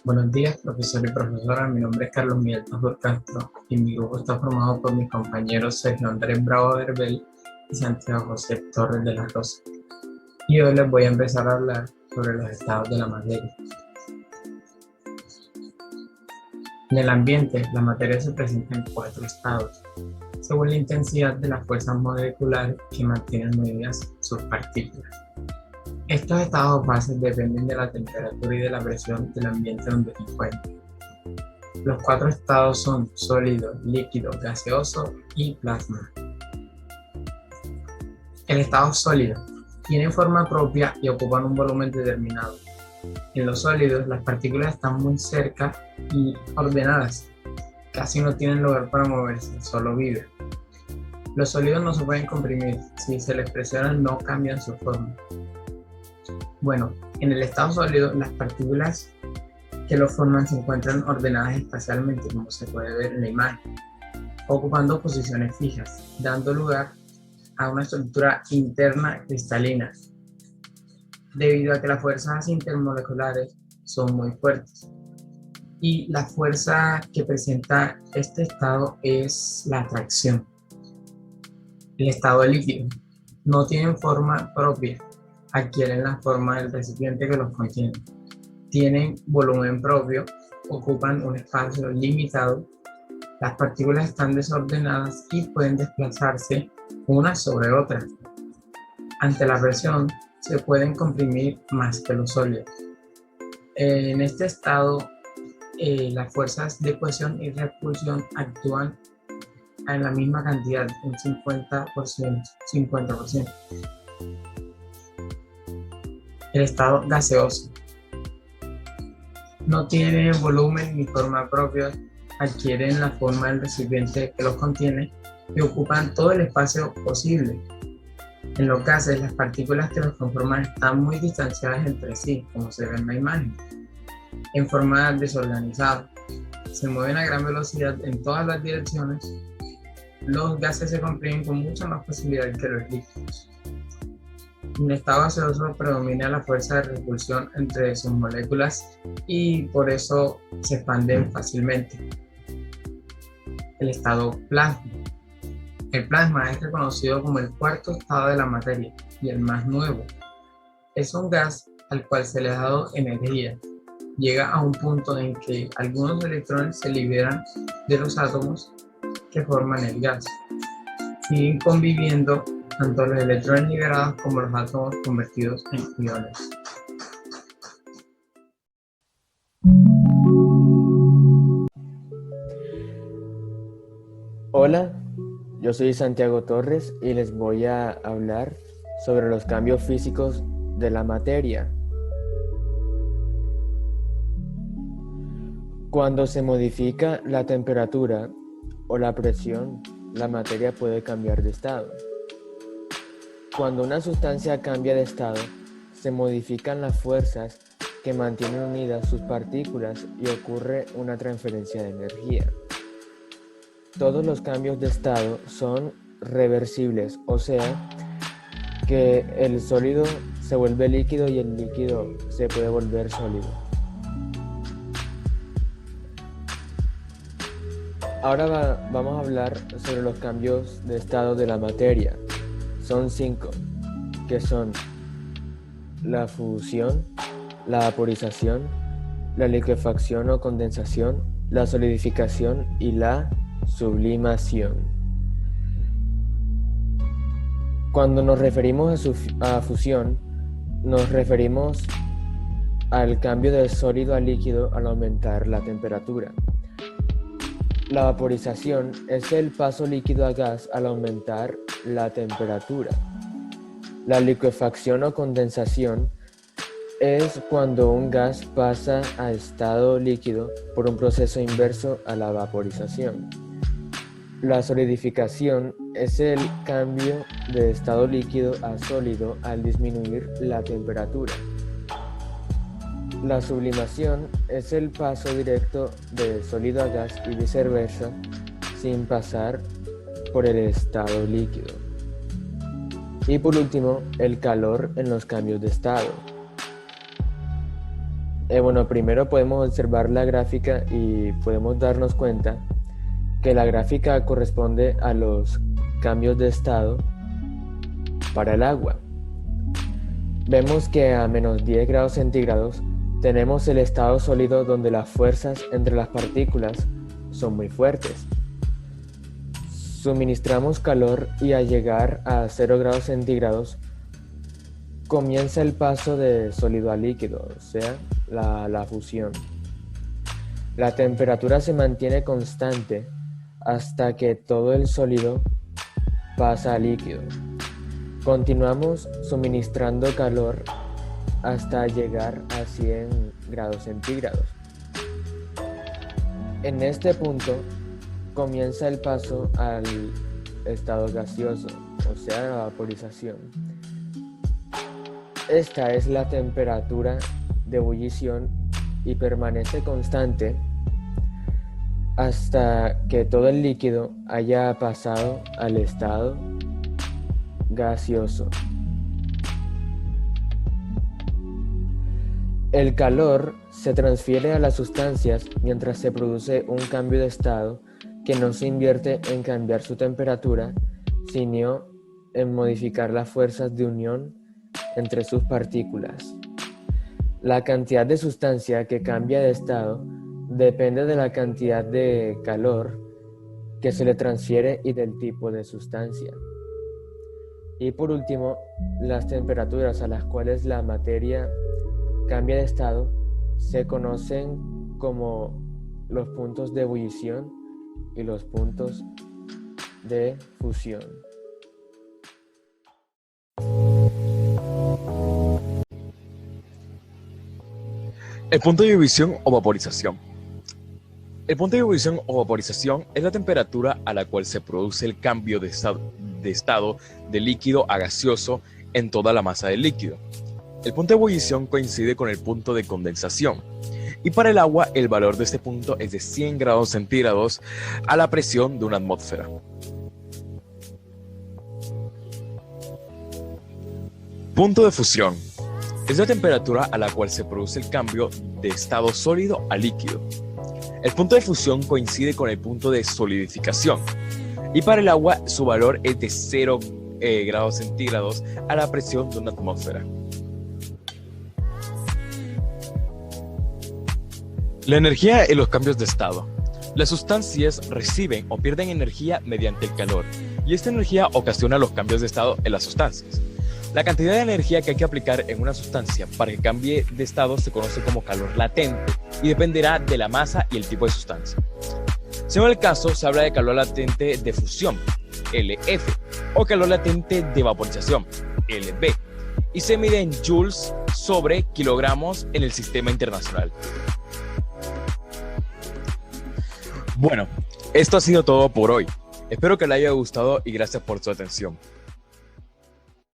Buenos días, profesor y profesora. Mi nombre es Carlos Miguel Tajur Castro y mi grupo está formado por mis compañeros Sergio Andrés Bravo Verbel y Santiago José Torres de la Rosa. Y hoy les voy a empezar a hablar sobre los estados de la materia. En el ambiente, la materia se presenta en 4 estados, según la intensidad de las fuerzas moleculares que mantienen unidas sus partículas. Estos estados bases dependen de la temperatura y de la presión del ambiente donde se encuentran. Los 4 estados son sólido, líquido, gaseoso y plasma. El estado sólido tiene forma propia y ocupan un volumen determinado. En los sólidos, las partículas están muy cerca y ordenadas. Casi no tienen lugar para moverse, solo viven. Los sólidos no se pueden comprimir. Si se les presiona, no cambian su forma. Bueno, en el estado sólido, las partículas que lo forman se encuentran ordenadas espacialmente, como se puede ver en la imagen, ocupando posiciones fijas, dando lugar a una estructura interna cristalina, debido a que las fuerzas intermoleculares son muy fuertes. Y la fuerza que presenta este estado es la atracción. El estado líquido no tienen forma propia, adquieren la forma del recipiente que los contiene. Tienen volumen propio, ocupan un espacio limitado, las partículas están desordenadas y pueden desplazarse unas sobre otras. Ante la presión, se pueden comprimir más que los sólidos. En este estado, las fuerzas de cohesión y repulsión actúan en la misma cantidad, un 50%. El estado gaseoso no tiene volumen ni forma propia, adquieren la forma del recipiente que los contiene y ocupan todo el espacio posible. En los gases, las partículas que los conforman están muy distanciadas entre sí, como se ve en la imagen, en forma desorganizada. Se mueven a gran velocidad en todas las direcciones. Los gases se comprimen con mucha más facilidad que los líquidos. En estado gaseoso predomina la fuerza de repulsión entre sus moléculas y por eso se expanden fácilmente. El estado plasma. El plasma es reconocido como el 4.º estado de la materia y el más nuevo. Es un gas al cual se le ha dado energía. Llega a un punto en que algunos electrones se liberan de los átomos que forman el gas. Siguen conviviendo tanto los electrones liberados como los átomos convertidos en iones. Hola, yo soy Santiago Torres y les voy a hablar sobre los cambios físicos de la materia. Cuando se modifica la temperatura o la presión, la materia puede cambiar de estado. Cuando una sustancia cambia de estado, se modifican las fuerzas que mantienen unidas sus partículas y ocurre una transferencia de energía. Todos los cambios de estado son reversibles, o sea, que el sólido se vuelve líquido y el líquido se puede volver sólido. Ahora vamos a hablar sobre los cambios de estado de la materia. Son 5, que son la fusión, la vaporización, la liquefacción o condensación, la solidificación y la sublimación. Cuando nos referimos a fusión, nos referimos al cambio de sólido a líquido al aumentar la temperatura. La vaporización es el paso líquido a gas al aumentar la temperatura. La liquefacción o condensación es cuando un gas pasa a estado líquido por un proceso inverso a la vaporización. La solidificación es el cambio de estado líquido a sólido al disminuir la temperatura. La sublimación es el paso directo de sólido a gas y viceversa sin pasar por el estado líquido. Y por último, el calor en los cambios de estado. Bueno, primero podemos observar la gráfica y podemos darnos cuenta que la gráfica corresponde a los cambios de estado para el agua. Vemos que a menos 10 grados centígrados tenemos el estado sólido donde las fuerzas entre las partículas son muy fuertes. Suministramos calor y al llegar a 0 grados centígrados comienza el paso de sólido a líquido, o sea, la fusión. La temperatura se mantiene constante hasta que todo el sólido pasa a líquido. Continuamos suministrando calor hasta llegar a 100 grados centígrados. En este punto comienza el paso al estado gaseoso, o sea, la vaporización. Esta es la temperatura de ebullición y permanece constante hasta que todo el líquido haya pasado al estado gaseoso. El calor se transfiere a las sustancias mientras se produce un cambio de estado que no se invierte en cambiar su temperatura, sino en modificar las fuerzas de unión entre sus partículas. La cantidad de sustancia que cambia de estado depende de la cantidad de calor que se le transfiere y del tipo de sustancia. Y por último, las temperaturas a las cuales la materia cambia de estado se conocen como los puntos de ebullición y los puntos de fusión. El punto de ebullición o vaporización. El punto de ebullición o vaporización es la temperatura a la cual se produce el cambio de estado de líquido a gaseoso en toda la masa del líquido. El punto de ebullición coincide con el punto de condensación, y para el agua el valor de este punto es de 100 grados centígrados a la presión de una atmósfera. Punto de fusión. Es la temperatura a la cual se produce el cambio de estado sólido a líquido. El punto de fusión coincide con el punto de solidificación, y para el agua su valor es de 0 grados centígrados a la presión de una atmósfera. La energía en los cambios de estado. Las sustancias reciben o pierden energía mediante el calor, y esta energía ocasiona los cambios de estado en las sustancias. La cantidad de energía que hay que aplicar en una sustancia para que cambie de estado se conoce como calor latente y dependerá de la masa y el tipo de sustancia. Según el caso, se habla de calor latente de fusión, LF, o calor latente de vaporización, LV, y se mide en joules sobre kilogramos en el sistema internacional. Bueno, esto ha sido todo por hoy. Espero que les haya gustado y gracias por su atención.